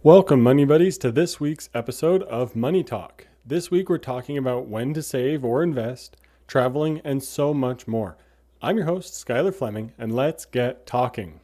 Welcome, Money Buddies, to this week's episode of Money Talk. This week we're talking about when to save or invest, traveling, and so much more. I'm your host, Skylar Fleming, and let's get talking.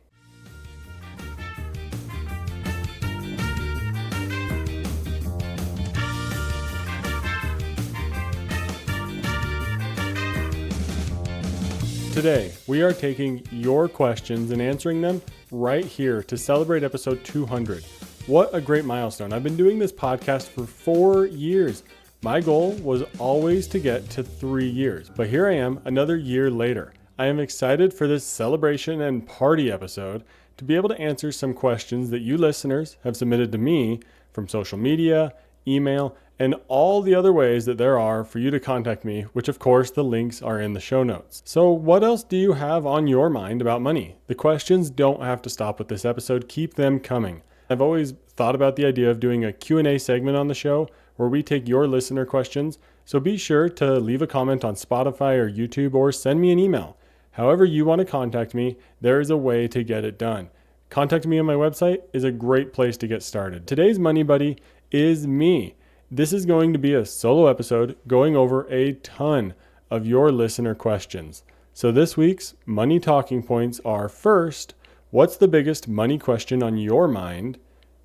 Today, we are taking your questions and answering them right here to celebrate episode 200. What a great milestone. I've been doing this podcast for 4 years. My goal was always to get to 3 years, but here I am another year later. I am excited for this celebration and party episode to be able to answer some questions that you listeners have submitted to me from social media, email, and all the other ways that there are for you to contact me, which of course the links are in the show notes. So what else do you have on your mind about money? The questions don't have to stop with this episode. Keep them coming. I've always thought about the idea of doing a Q&A segment on the show where we take your listener questions. So be sure to leave a comment on Spotify or YouTube or send me an email. However you want to contact me, there is a way to get it done. Contacting me on my website is a great place to get started. Today's Money Buddy is me. This is going to be a solo episode going over a ton of your listener questions. So this week's money talking points are: first, what's the biggest money question on your mind?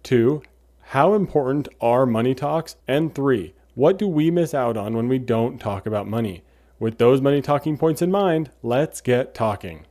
2, how important are money talks? And 3, what do we miss out on when we don't talk about money? With those money talking points in mind, let's get talking.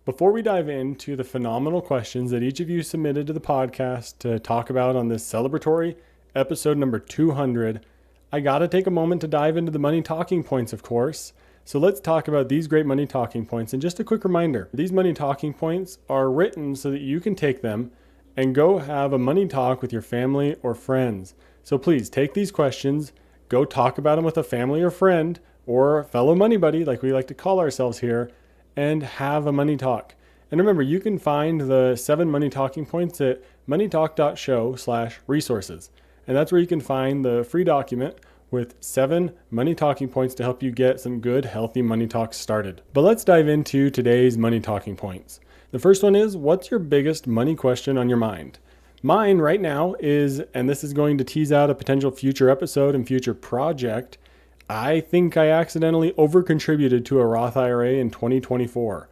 Before we dive into the phenomenal questions that each of you submitted to the podcast to talk about on this celebratory episode number 200, I gotta take a moment to dive into the money talking points, of course. So let's talk about these great money talking points. And just a quick reminder, these money talking points are written so that you can take them and go have a money talk with your family or friends. So please take these questions, go talk about them with a family or friend or a fellow money buddy, like we like to call ourselves here, and have a money talk. And remember, you can find the 7 money talking points at moneytalk.show/resources. And that's where you can find the free document with 7 money talking points to help you get some good, healthy money talks started. But let's dive into today's money talking points. The first one is, what's your biggest money question on your mind? Mine right now is, and this is going to tease out a potential future episode and future project, I think I accidentally over-contributed to a Roth IRA in 2024.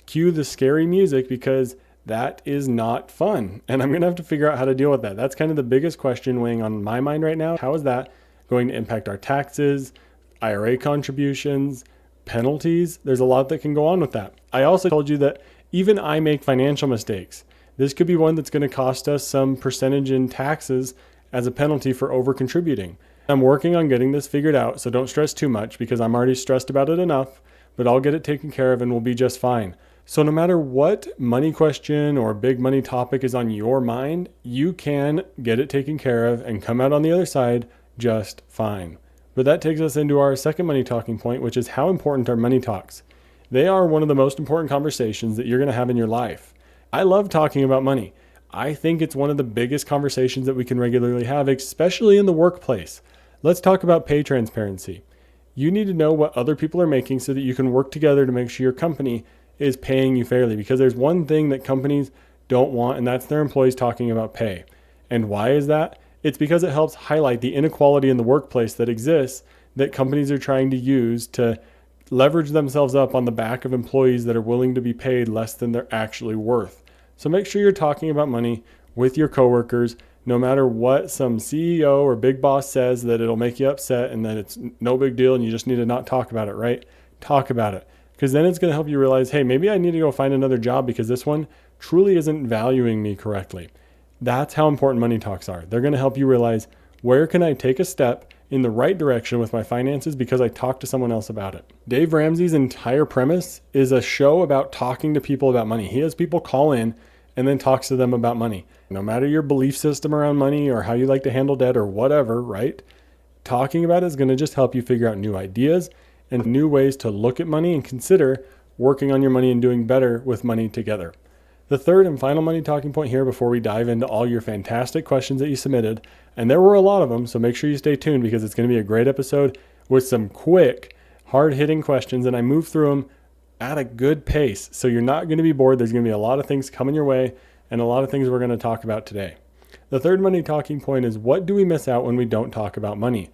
Cue the scary music, because that is not fun. And I'm going to have to figure out how to deal with that. That's kind of the biggest question weighing on my mind right now. How is that going to impact our taxes, IRA contributions, penalties? There's a lot that can go on with that. I also told you that even I make financial mistakes. This could be one that's going to cost us some percentage in taxes as a penalty for over-contributing. I'm working on getting this figured out, so don't stress too much because I'm already stressed about it enough, but I'll get it taken care of and we'll be just fine. So no matter what money question or big money topic is on your mind, you can get it taken care of and come out on the other side just fine. But that takes us into our second money talking point, which is how important are money talks. They are one of the most important conversations that you're going to have in your life. I love talking about money. I think it's one of the biggest conversations that we can regularly have, especially in the workplace. Let's talk about pay transparency. You need to know what other people are making so that you can work together to make sure your company is paying you fairly, because there's one thing that companies don't want, and that's their employees talking about pay. And why is that? It's because it helps highlight the inequality in the workplace that exists, that companies are trying to use to leverage themselves up on the back of employees that are willing to be paid less than they're actually worth. So make sure you're talking about money with your coworkers, no matter what some CEO or big boss says that it'll make you upset and that it's no big deal and you just need to not talk about it, right? Talk about it. Because then it's going to help you realize, hey, maybe I need to go find another job because this one truly isn't valuing me correctly. That's how important money talks are. They're going to help you realize, where can I take a step in the right direction with my finances because I talked to someone else about it. Dave Ramsey's entire premise is a show about talking to people about money. He has people call in and then talks to them about money. No matter your belief system around money or how you like to handle debt or whatever, right? Talking about it is going to just help you figure out new ideas and new ways to look at money and consider working on your money and doing better with money together. The third and final money talking point here before we dive into all your fantastic questions that you submitted, and there were a lot of them, so make sure you stay tuned because it's going to be a great episode with some quick, hard-hitting questions, and I move through them at a good pace. So you're not going to be bored. There's going to be a lot of things coming your way and a lot of things we're going to talk about today. The third money talking point is, what do we miss out when we don't talk about money?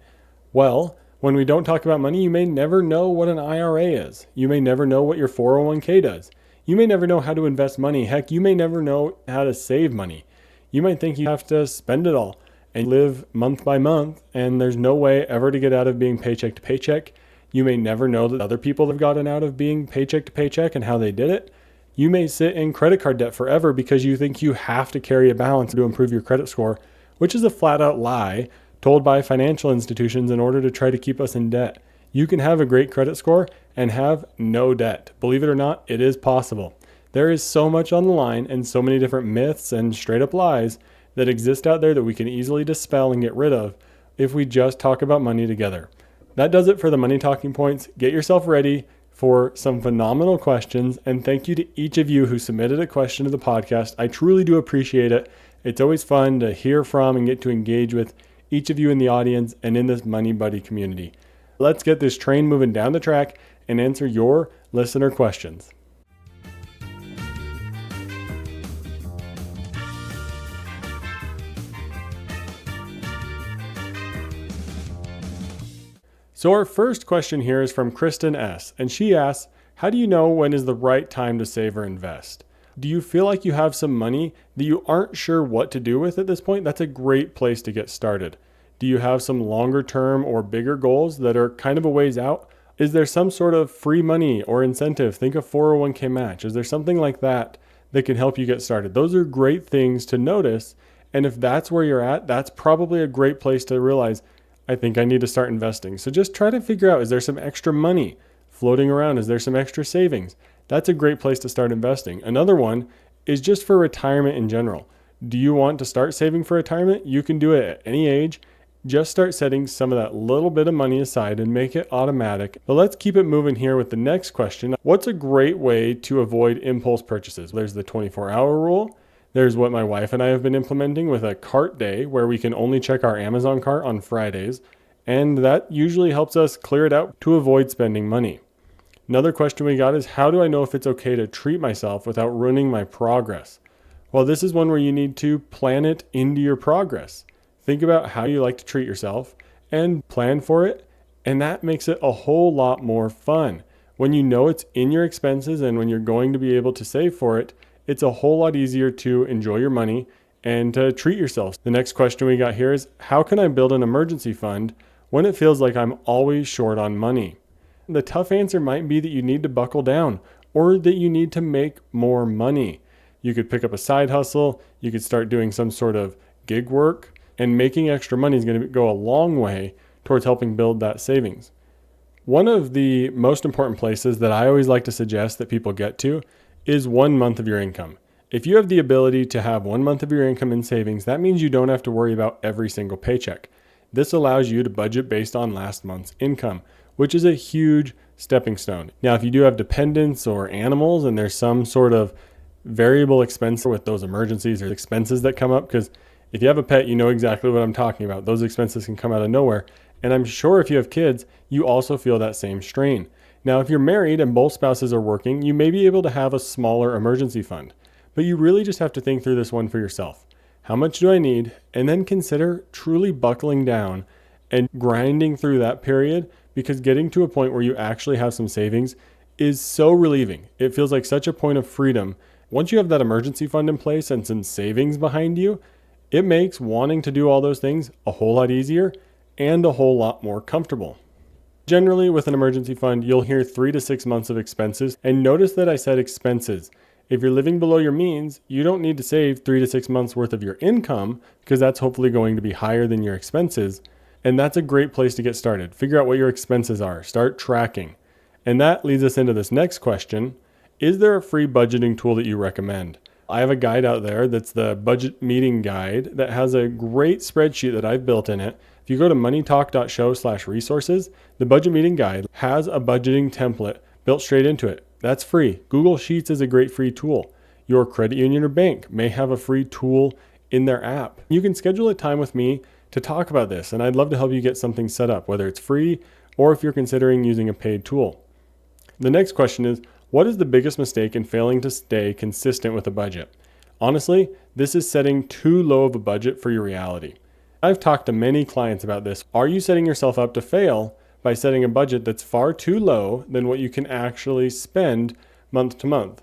Well, when we don't talk about money, you may never know what an IRA is. You may never know what your 401k does. You may never know how to invest money. Heck, you may never know how to save money. You might think you have to spend it all and live month by month, and there's no way ever to get out of being paycheck to paycheck. You may never know that other people have gotten out of being paycheck to paycheck and how they did it. You may sit in credit card debt forever because you think you have to carry a balance to improve your credit score, which is a flat out lie told by financial institutions in order to try to keep us in debt. You can have a great credit score and have no debt. Believe it or not, it is possible. There is so much on the line and so many different myths and straight up lies that exist out there that we can easily dispel and get rid of if we just talk about money together. That does it for the money talking points. Get yourself ready for some phenomenal questions, and thank you to each of you who submitted a question to the podcast. I truly do appreciate it. It's always fun to hear from and get to engage with each of you in the audience and in this Money Buddy community. Let's get this train moving down the track and answer your listener questions. So our first question here is from Kristen S. And she asks, how do you know when is the right time to save or invest? Do you feel like you have some money that you aren't sure what to do with at this point? That's a great place to get started. Do you have some longer term or bigger goals that are kind of a ways out? Is there some sort of free money or incentive? Think of 401k match. Is there something like that that can help you get started? Those are great things to notice. And if that's where you're at, that's probably a great place to realize, I think I need to start investing. So just try to figure out, is there some extra money floating around? Is there some extra savings? That's a great place to start investing. Another one is just for retirement in general. Do you want to start saving for retirement? You can do it at any age. Just start setting some of that little bit of money aside and make it automatic. But let's keep it moving here with the next question. What's a great way to avoid impulse purchases? There's the 24-hour rule. There's what my wife and I have been implementing with a cart day where we can only check our Amazon cart on Fridays. And that usually helps us clear it out to avoid spending money. Another question we got is, how do I know if it's okay to treat myself without ruining my progress? Well, this is one where you need to plan it into your progress. Think about how you like to treat yourself and plan for it. And that makes it a whole lot more fun. When you know it's in your expenses and when you're going to be able to save for it, it's a whole lot easier to enjoy your money and to treat yourself. The next question we got here is, how can I build an emergency fund when it feels like I'm always short on money? The tough answer might be that you need to buckle down or that you need to make more money. You could pick up a side hustle. You could start doing some sort of gig work, and making extra money is going to go a long way towards helping build that savings. One of the most important places that I always like to suggest that people get to is 1 month of your income. If you have the ability to have 1 month of your income in savings, that means you don't have to worry about every single paycheck. This allows you to budget based on last month's income, which is a huge stepping stone. Now, if you do have dependents or animals and there's some sort of variable expense with those emergencies or expenses that come up, because if you have a pet, you know exactly what I'm talking about. Those expenses can come out of nowhere. And I'm sure if you have kids, you also feel that same strain. Now, if you're married and both spouses are working, you may be able to have a smaller emergency fund, but you really just have to think through this one for yourself. How much do I need? And then consider truly buckling down and grinding through that period, because getting to a point where you actually have some savings is so relieving. It feels like such a point of freedom. Once you have that emergency fund in place and some savings behind you, it makes wanting to do all those things a whole lot easier and a whole lot more comfortable. Generally, with an emergency fund, you'll hear 3 to 6 months of expenses. And notice that I said expenses. If you're living below your means, you don't need to save 3 to 6 months worth of your income, because that's hopefully going to be higher than your expenses. And that's a great place to get started. Figure out what your expenses are. Start tracking. And that leads us into this next question. Is there a free budgeting tool that you recommend? I have a guide out there that's the budget meeting guide that has a great spreadsheet that I've built in it. If you go to moneytalk.show/resources, the budget meeting guide has a budgeting template built straight into it. That's free. Google Sheets is a great free tool. Your credit union or bank may have a free tool in their app. You can schedule a time with me to talk about this, and I'd love to help you get something set up, whether it's free or if you're considering using a paid tool. The next question is, what is the biggest mistake in failing to stay consistent with a budget? Honestly, this is setting too low of a budget for your reality. I've talked to many clients about this. Are you setting yourself up to fail by setting a budget that's far too low than what you can actually spend month to month?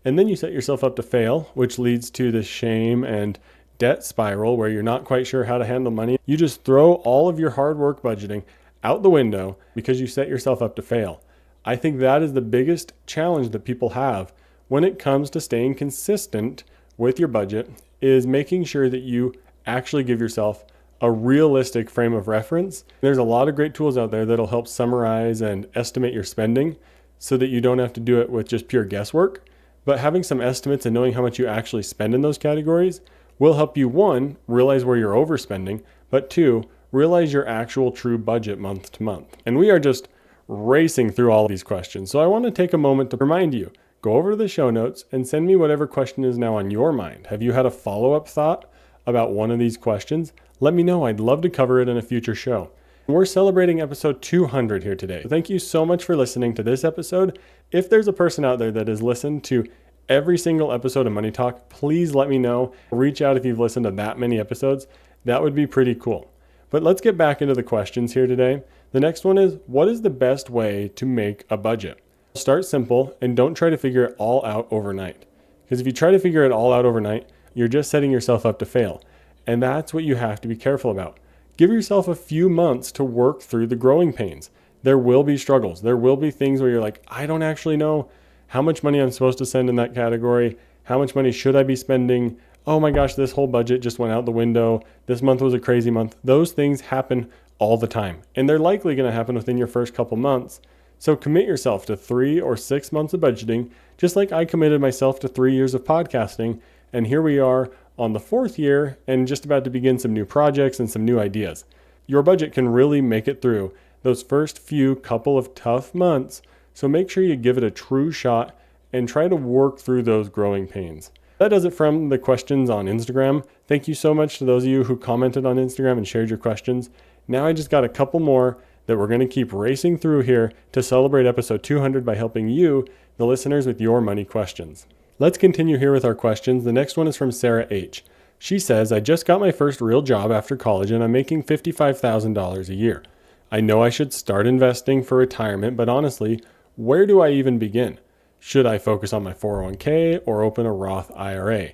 And then you set yourself up to fail, which leads to the shame and debt spiral where you're not quite sure how to handle money. You just throw all of your hard work budgeting out the window because you set yourself up to fail. I think that is the biggest challenge that people have when it comes to staying consistent with your budget, is making sure that you actually give yourself a realistic frame of reference. There's a lot of great tools out there that'll help summarize and estimate your spending so that you don't have to do it with just pure guesswork. But having some estimates and knowing how much you actually spend in those categories will help you, one, realize where you're overspending, but two, realize your actual true budget month to month. And we are just racing through all of these questions. So I want to take a moment to remind you, go over to the show notes and send me whatever question is now on your mind. Have you had a follow-up thought about one of these questions? Let me know. I'd love to cover it in a future show. We're celebrating episode 200 here today. Thank you so much for listening to this episode. If there's a person out there that has listened to every single episode of Money Talk, please let me know. Reach out if you've listened to that many episodes. That would be pretty cool. But let's get back into the questions here today. The next one is, what is the best way to make a budget? Start simple and don't try to figure it all out overnight. Because if you try to figure it all out overnight, you're just setting yourself up to fail. And that's what you have to be careful about. Give yourself a few months to work through the growing pains. There will be struggles. There will be things where you're like, I don't actually know how much money I'm supposed to send in that category. How much money should I be spending? Oh my gosh, this whole budget just went out the window. This month was a crazy month. Those things happen all the time. And they're likely going to happen within your first couple months. So commit yourself to 3 or 6 months of budgeting, just like I committed myself to 3 years of podcasting. And here we are on the 4th year and just about to begin some new projects and some new ideas. Your budget can really make it through those first few couple of tough months. So make sure you give it a true shot and try to work through those growing pains. That does it from the questions on Instagram. Thank you so much to those of you who commented on Instagram and shared your questions. Now I just got a couple more that we're going to keep racing through here to celebrate episode 200 by helping you, the listeners, with your money questions. Let's continue here with our questions. The next one is from Sarah H. She says, I just got my first real job after college and I'm making $55,000 a year. I know I should start investing for retirement, but honestly, where do I even begin? Should I focus on my 401k or open a Roth IRA?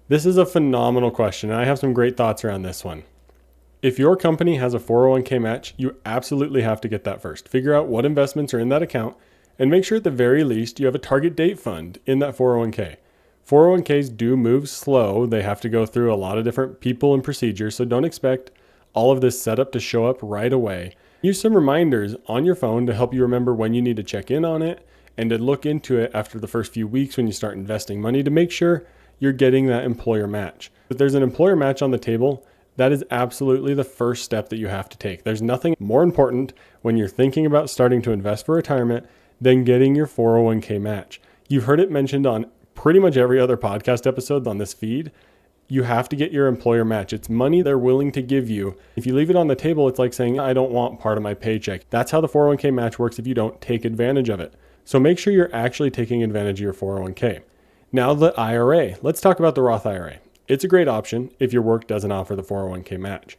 This is a phenomenal question, and I have some great thoughts around this one. If your company has a 401k match, you absolutely have to get that first. Figure out what investments are in that account and make sure at the very least you have a target date fund in that 401k. 401ks do move slow. They have to go through a lot of different people and procedures, so don't expect all of this setup to show up right away. Use some reminders on your phone to help you remember when you need to check in on it and to look into it after the first few weeks when you start investing money to make sure you're getting that employer match. If there's an employer match on the table, that is absolutely the first step that you have to take. There's nothing more important when you're thinking about starting to invest for retirement than getting your 401k match. You've heard it mentioned on pretty much every other podcast episode on this feed. You have to get your employer match. It's money they're willing to give you. If you leave it on the table, it's like saying, I don't want part of my paycheck. That's how the 401k match works if you don't take advantage of it. So make sure you're actually taking advantage of your 401k. Now the IRA. Let's talk about the Roth IRA. It's a great option if your work doesn't offer the 401k match.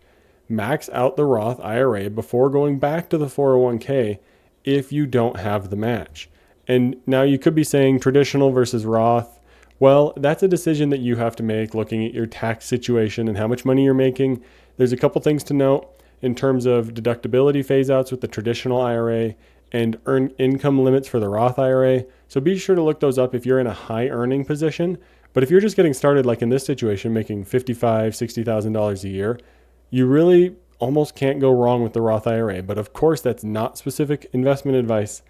Max out the Roth IRA before going back to the 401k if you don't have the match. And now you could be saying traditional versus Roth. Well, that's a decision that you have to make looking at your tax situation and how much money you're making. There's a couple things to note in terms of deductibility phase outs with the traditional IRA and earned income limits for the Roth IRA. So be sure to look those up if you're in a high earning position. But if you're just getting started, like in this situation, making $55,000, $60,000 a year, you really almost can't go wrong with the Roth IRA. But of course, that's not specific investment advice.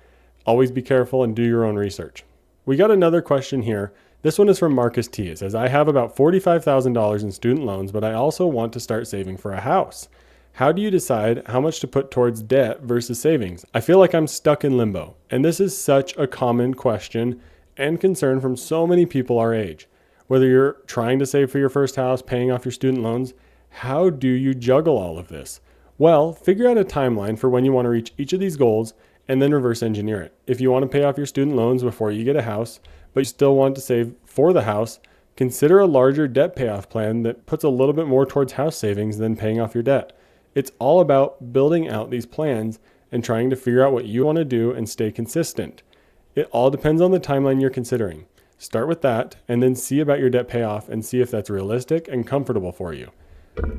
Always be careful and do your own research. We got another question here. This one is from Marcus T. It says, I have about $45,000 in student loans, but I also want to start saving for a house. How do you decide how much to put towards debt versus savings? I feel like I'm stuck in limbo. And this is such a common question and concern from so many people our age. Whether you're trying to save for your first house, paying off your student loans, how do you juggle all of this? Well, figure out a timeline for when you want to reach each of these goals and then reverse engineer it. If you want to pay off your student loans before you get a house, but you still want to save for the house, consider a larger debt payoff plan that puts a little bit more towards house savings than paying off your debt. It's all about building out these plans and trying to figure out what you want to do and stay consistent. It all depends on the timeline you're considering. Start with that and then see about your debt payoff and see if that's realistic and comfortable for you.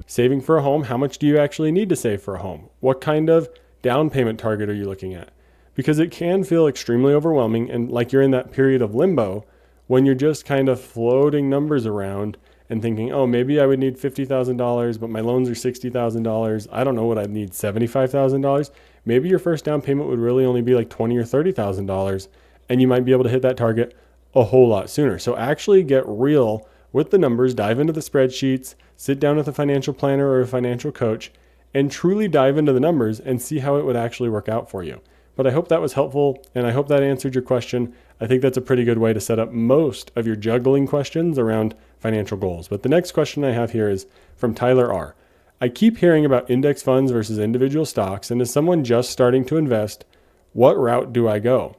Saving for a home, how much do you actually need to save for a home? What kind of down payment target are you looking at? Because it can feel extremely overwhelming and like you're in that period of limbo when you're just kind of floating numbers around and thinking, oh, maybe I would need $50,000, but my loans are $60,000. I don't know what I'd need, $75,000. Maybe your first down payment would really only be like $20,000 or $30,000, and you might be able to hit that target a whole lot sooner. So actually get real with the numbers, dive into the spreadsheets, sit down with a financial planner or a financial coach, and truly dive into the numbers and see how it would actually work out for you. But I hope that was helpful, and I hope that answered your question. I think that's a pretty good way to set up most of your juggling questions around financial goals. But the next question I have here is from Tyler R. I keep hearing about index funds versus individual stocks, and as someone just starting to invest, what route do I go?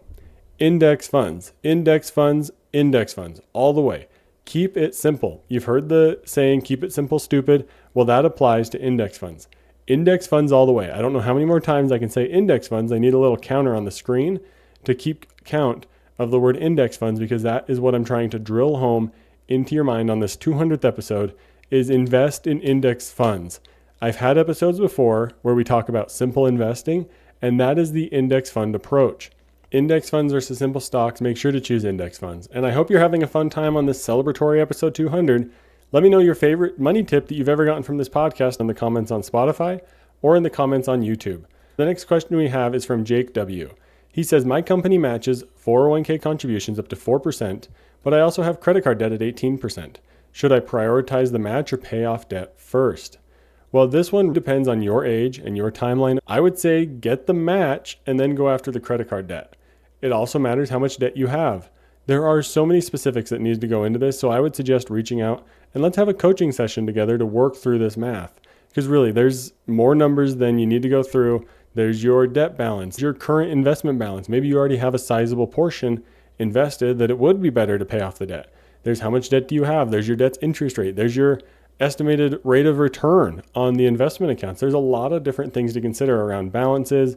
Index funds, index funds, index funds, all the way. Keep it simple. You've heard the saying, keep it simple, stupid. Well, that applies to index funds. Index funds all the way. I don't know how many more times I can say index funds. I need a little counter on the screen to keep count of the word index funds, because that is what I'm trying to drill home into your mind on this 200th episode is invest in index funds. I've had episodes before where we talk about simple investing, and that is the index fund approach. Index funds versus simple stocks, make sure to choose index funds. And I hope you're having a fun time on this celebratory episode 200. Let me know your favorite money tip that you've ever gotten from this podcast in the comments on Spotify or in the comments on YouTube. The next question we have is from Jake W. He says, my company matches 401k contributions up to 4%, but I also have credit card debt at 18%. Should I prioritize the match or pay off debt first? Well, this one depends on your age and your timeline. I would say get the match and then go after the credit card debt. It also matters how much debt you have. There are so many specifics that need to go into this, so I would suggest reaching out and let's have a coaching session together to work through this math. Because really, there's more numbers than you need to go through. There's your debt balance, your current investment balance. Maybe you already have a sizable portion invested that it would be better to pay off the debt. There's how much debt do you have? There's your debt's interest rate. There's your estimated rate of return on the investment accounts. There's a lot of different things to consider around balances,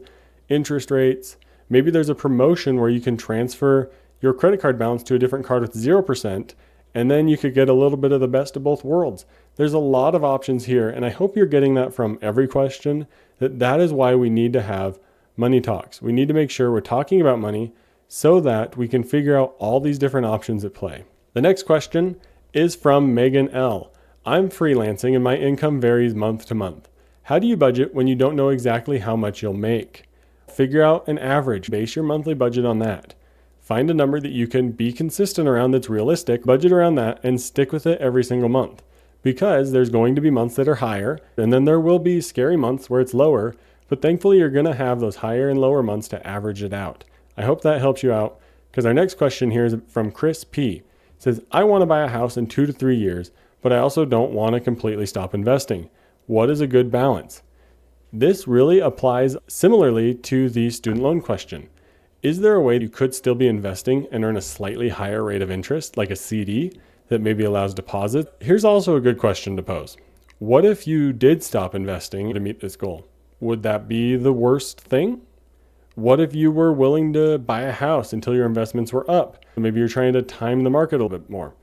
interest rates. Maybe there's a promotion where you can transfer your credit card balance to a different card with 0%, and then you could get a little bit of the best of both worlds. There's a lot of options here, and I hope you're getting that from every question, that is why we need to have money talks. We need to make sure we're talking about money so that we can figure out all these different options at play. The next question is from Megan L. I'm freelancing and my income varies month to month. How do you budget when you don't know exactly how much you'll make? Figure out an average. Base your monthly budget on that. Find a number that you can be consistent around that's realistic, budget around that, and stick with it every single month. Because there's going to be months that are higher, and then there will be scary months where it's lower, but thankfully you're going to have those higher and lower months to average it out. I hope that helps you out, because our next question here is from Chris P. It says, I want to buy a house in 2 to 3 years, but I also don't want to completely stop investing. What is a good balance? This really applies similarly to the student loan question. Is there a way you could still be investing and earn a slightly higher rate of interest, like a CD that maybe allows deposit? Here's also a good question to pose. What if you did stop investing to meet this goal? Would that be the worst thing? What if you were willing to buy a house until your investments were up? Maybe you're trying to time the market a little bit more.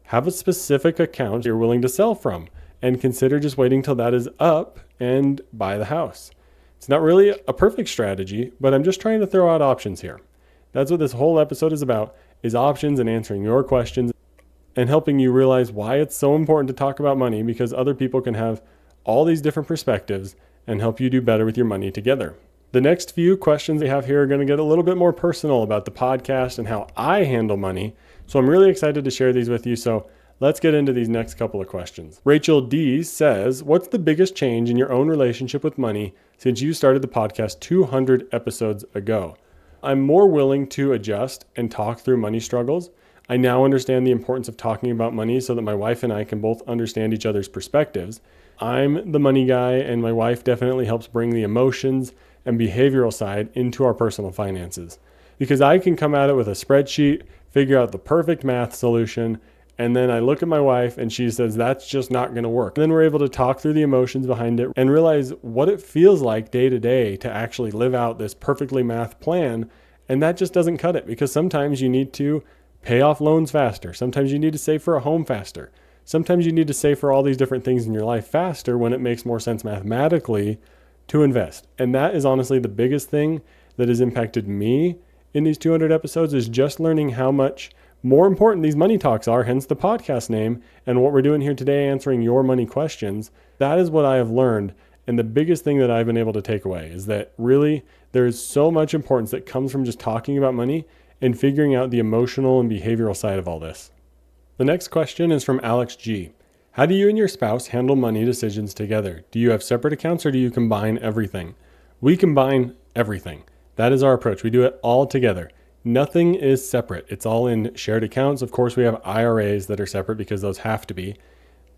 Have a specific account you're willing to sell from and consider just waiting till that is up and buy the house. It's not really a perfect strategy, but I'm just trying to throw out options here. That's what this whole episode is about, is options and answering your questions and helping you realize why it's so important to talk about money, because other people can have all these different perspectives and help you do better with your money together. The next few questions we have here are going to get a little bit more personal about the podcast and how I handle money. So I'm really excited to share these with you. So let's get into these next couple of questions. Rachel D says, what's the biggest change in your own relationship with money since you started the podcast 200 episodes ago? I'm more willing to adjust and talk through money struggles. I now understand the importance of talking about money so that my wife and I can both understand each other's perspectives. I'm the money guy, and my wife definitely helps bring the emotions and behavioral side into our personal finances. Because I can come at it with a spreadsheet, figure out the perfect math solution, and then I look at my wife and she says, that's just not going to work. And then we're able to talk through the emotions behind it and realize what it feels like day to day to actually live out this perfectly math plan. And that just doesn't cut it, because sometimes you need to pay off loans faster. Sometimes you need to save for a home faster. Sometimes you need to save for all these different things in your life faster when it makes more sense mathematically to invest. And that is honestly the biggest thing that has impacted me in these 200 episodes, is just learning how much more important these money talks are, hence the podcast name, and what we're doing here today, answering your money questions. That is what I have learned. And the biggest thing that I've been able to take away is that really there is so much importance that comes from just talking about money and figuring out the emotional and behavioral side of all this. The next question is from Alex G. How do you and your spouse handle money decisions together? Do you have separate accounts or do you combine everything? We combine everything. That is our approach. We do it all together. Nothing is separate. It's all in shared accounts. Of course, we have IRAs that are separate because those have to be.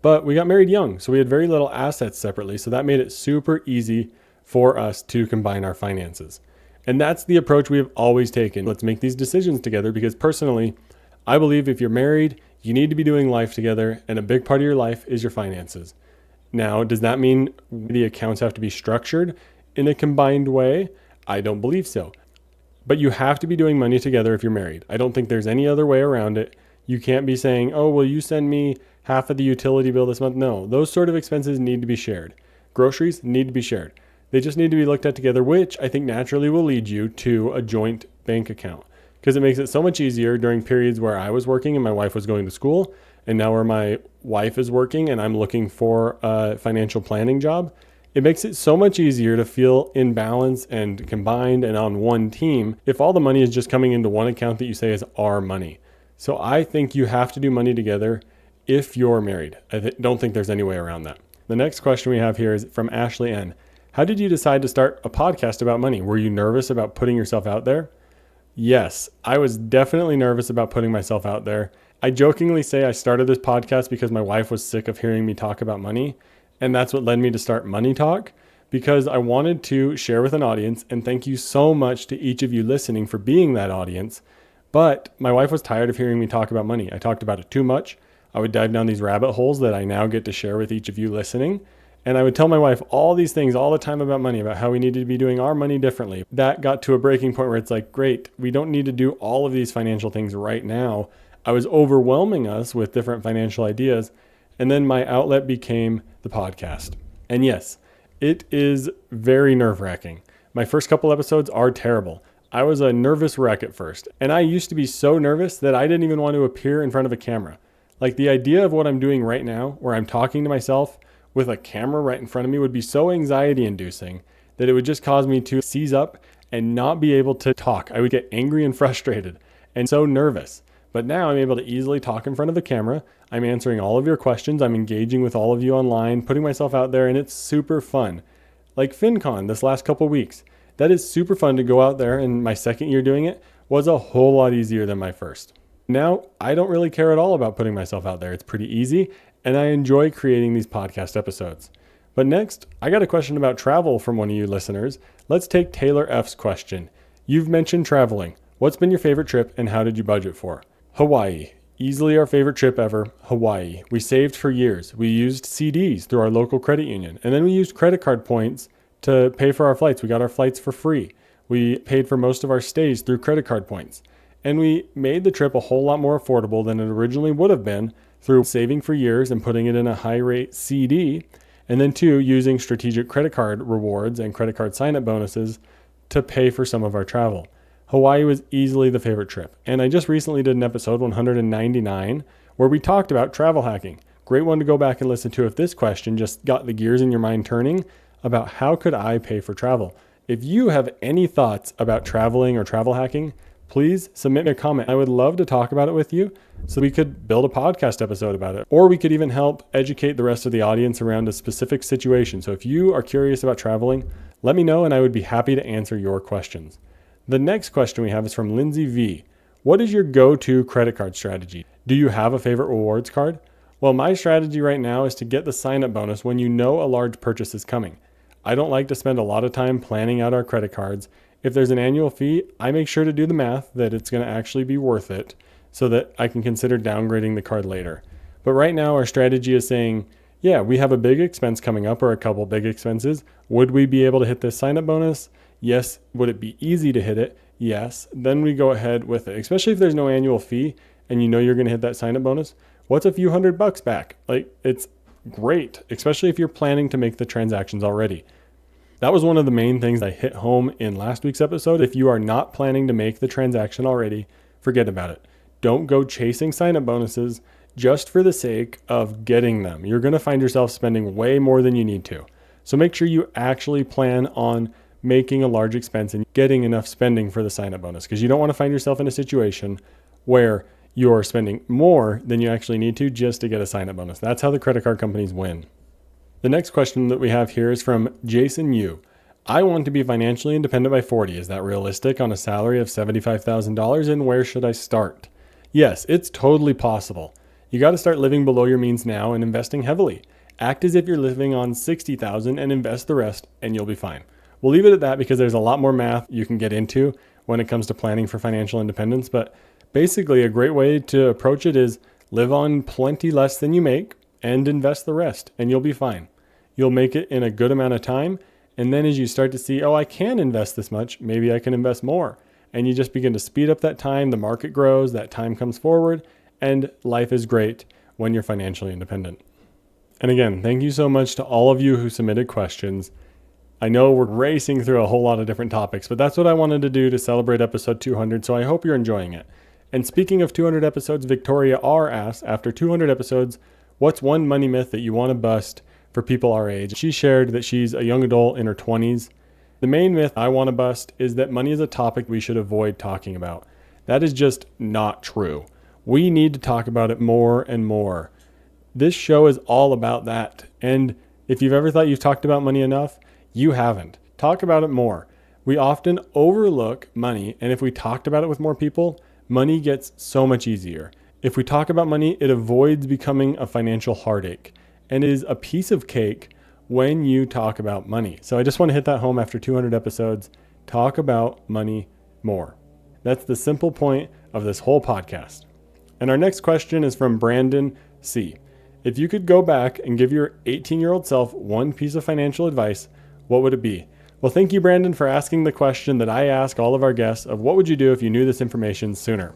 But we got married young, so we had very little assets separately. So that made it super easy for us to combine our finances. And that's the approach we have always taken. Let's make these decisions together, because personally, I believe if you're married, you need to be doing life together, and a big part of your life is your finances. Now, does that mean the accounts have to be structured in a combined way? I don't believe so. But you have to be doing money together if you're married. I don't think there's any other way around it. You can't be saying, oh, will you send me half of the utility bill this month? No, those sort of expenses need to be shared. Groceries need to be shared. They just need to be looked at together, which I think naturally will lead you to a joint bank account, because it makes it so much easier during periods where I was working and my wife was going to school, and now where my wife is working and I'm looking for a financial planning job. It makes it so much easier to feel in balance and combined and on one team if all the money is just coming into one account that you say is our money. So I think you have to do money together if you're married. I don't think there's any way around that. The next question we have here is from Ashley N. How did you decide to start a podcast about money? Were you nervous about putting yourself out there? Yes, I was definitely nervous about putting myself out there. I jokingly say I started this podcast because my wife was sick of hearing me talk about money. And that's what led me to start Money Talk, because I wanted to share with an audience. And thank you so much to each of you listening for being that audience. But my wife was tired of hearing me talk about money. I talked about it too much. I would dive down these rabbit holes that I now get to share with each of you listening. And I would tell my wife all these things all the time about money, about how we needed to be doing our money differently. That got to a breaking point where it's like, great, we don't need to do all of these financial things right now. I was overwhelming us with different financial ideas. And then my outlet became the podcast. And yes, it is very nerve-wracking. My first couple episodes are terrible. I was a nervous wreck at first. And I used to be so nervous that I didn't even want to appear in front of a camera. Like the idea of what I'm doing right now, where I'm talking to myself with a camera right in front of me, would be so anxiety-inducing that it would just cause me to seize up and not be able to talk. I would get angry and frustrated and so nervous. But now I'm able to easily talk in front of the camera. I'm answering all of your questions. I'm engaging with all of you online, putting myself out there, and it's super fun. Like FinCon this last couple weeks. That is super fun to go out there, and my second year doing it was a whole lot easier than my first. Now, I don't really care at all about putting myself out there. It's pretty easy, and I enjoy creating these podcast episodes. But next, I got a question about travel from one of you listeners. Let's take Taylor F's question. You've mentioned traveling. What's been your favorite trip, and how did you budget for? Hawaii. Easily our favorite trip ever, Hawaii. We saved for years. We used CDs through our local credit union. And then we used credit card points to pay for our flights. We got our flights for free. We paid for most of our stays through credit card points. And we made the trip a whole lot more affordable than it originally would have been through saving for years and putting it in a high rate CD. And then two, using strategic credit card rewards and credit card sign-up bonuses to pay for some of our travel. Hawaii was easily the favorite trip. And I just recently did an episode 199 where we talked about travel hacking. Great one to go back and listen to if this question just got the gears in your mind turning about how could I pay for travel. If you have any thoughts about traveling or travel hacking, please submit me a comment. I would love to talk about it with you so we could build a podcast episode about it. Or we could even help educate the rest of the audience around a specific situation. So if you are curious about traveling, let me know and I would be happy to answer your questions. The next question we have is from Lindsay V. What is your go-to credit card strategy? Do you have a favorite rewards card? Well, my strategy right now is to get the sign-up bonus when you know a large purchase is coming. I don't like to spend a lot of time planning out our credit cards. If there's an annual fee, I make sure to do the math that it's going to actually be worth it so that I can consider downgrading the card later. But right now our strategy is saying, yeah, we have a big expense coming up or a couple big expenses. Would we be able to hit this sign-up bonus? Yes. Would it be easy to hit it? Yes. Then we go ahead with it, especially if there's no annual fee and you know you're going to hit that sign-up bonus. What's a few $100 back? Like, it's great, especially if you're planning to make the transactions already. That was one of the main things I hit home in last week's episode. If you are not planning to make the transaction already, forget about it. Don't go chasing sign-up bonuses just for the sake of getting them. You're going to find yourself spending way more than you need to. So make sure you actually plan on making a large expense and getting enough spending for the sign-up bonus, because you don't want to find yourself in a situation where you're spending more than you actually need to just to get a sign-up bonus. That's how the credit card companies win. The next question that we have here is from Jason Yu. I want to be financially independent by 40. Is that realistic on a salary of $75,000, and where should I start? Yes, it's totally possible. You got to start living below your means now and investing heavily. Act as if you're living on $60,000 and invest the rest, and you'll be fine. We'll leave it at that because there's a lot more math you can get into when it comes to planning for financial independence, but basically, a great way to approach it is live on plenty less than you make and invest the rest, and you'll be fine. You'll make it in a good amount of time. And then as you start to see, oh, I can invest this much, maybe I can invest more. And you just begin to speed up that time. The market grows, that time comes forward, and life is great when you're financially independent. And again, thank you so much to all of you who submitted questions. I know we're racing through a whole lot of different topics, but that's what I wanted to do to celebrate episode 200. So I hope you're enjoying it. And speaking of 200 episodes, Victoria R. asks, after 200 episodes, what's one money myth that you want to bust for people our age? She shared that she's a young adult in her 20s. The main myth I want to bust is that money is a topic we should avoid talking about. That is just not true. We need to talk about it more and more. This show is all about that. And if you've ever thought you've talked about money enough, you haven't. Talk about it more. We often overlook money, and if we talked about it with more people, money gets so much easier. If we talk about money, it avoids becoming a financial heartache and is a piece of cake when you talk about money. So I just want to hit that home after 200 episodes. Talk about money more. That's the simple point of this whole podcast. And our next question is from Brandon C. If you could go back and give your 18-year-old self one piece of financial advice, what would it be? Well, thank you, Brandon, for asking the question that I ask all of our guests of what would you do if you knew this information sooner?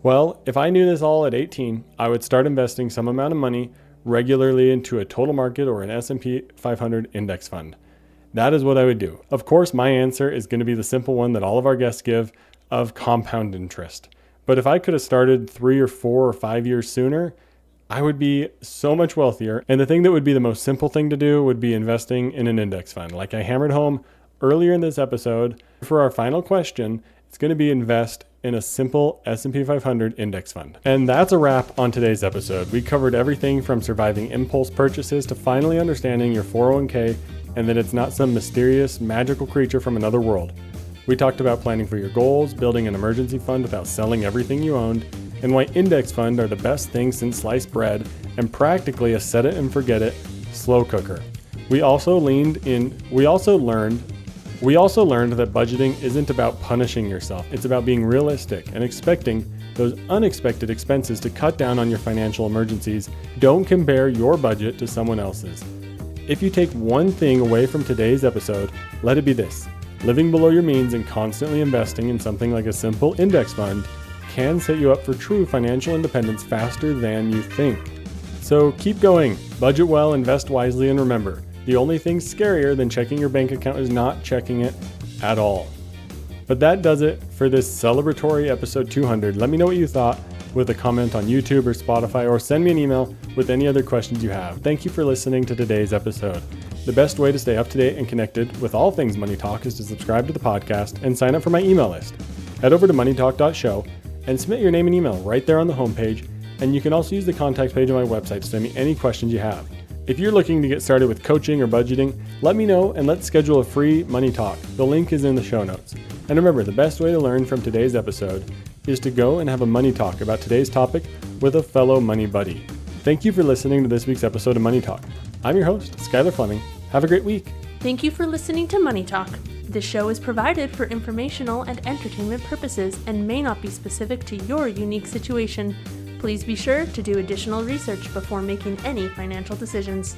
Well, if I knew this all at 18, I would start investing some amount of money regularly into a total market or an S&P 500 index fund. That is what I would do. Of course, my answer is going to be the simple one that all of our guests give of compound interest. But if I could have started 3 or 4 or 5 years sooner, I would be so much wealthier. And the thing that would be the most simple thing to do would be investing in an index fund. Like I hammered home earlier in this episode, for our final question, it's going to be invest in a simple S&P 500 index fund. And that's a wrap on today's episode. We covered everything from surviving impulse purchases to finally understanding your 401k and that it's not some mysterious, magical creature from another world. We talked about planning for your goals, building an emergency fund without selling everything you owned, and why index funds are the best thing since sliced bread and practically a set it and forget it slow cooker. We also learned that budgeting isn't about punishing yourself. It's about being realistic and expecting those unexpected expenses to cut down on your financial emergencies. Don't compare your budget to someone else's. If you take one thing away from today's episode, let it be this. Living below your means and constantly investing in something like a simple index fund can set you up for true financial independence faster than you think. So keep going, budget well, invest wisely, and remember, the only thing scarier than checking your bank account is not checking it at all. But that does it for this celebratory episode 200. Let me know what you thought with a comment on YouTube or Spotify, or send me an email with any other questions you have. Thank you for listening to today's episode. The best way to stay up to date and connected with all things Money Talk is to subscribe to the podcast and sign up for my email list. Head over to moneytalk.show and submit your name and email right there on the homepage. And you can also use the contact page on my website to send me any questions you have. If you're looking to get started with coaching or budgeting, let me know and let's schedule a free Money Talk. The link is in the show notes. And remember, the best way to learn from today's episode is to go and have a money talk about today's topic with a fellow money buddy. Thank you for listening to this week's episode of Money Talk. I'm your host, Skylar Fleming. Have a great week. Thank you for listening to Money Talk. This show is provided for informational and entertainment purposes and may not be specific to your unique situation. Please be sure to do additional research before making any financial decisions.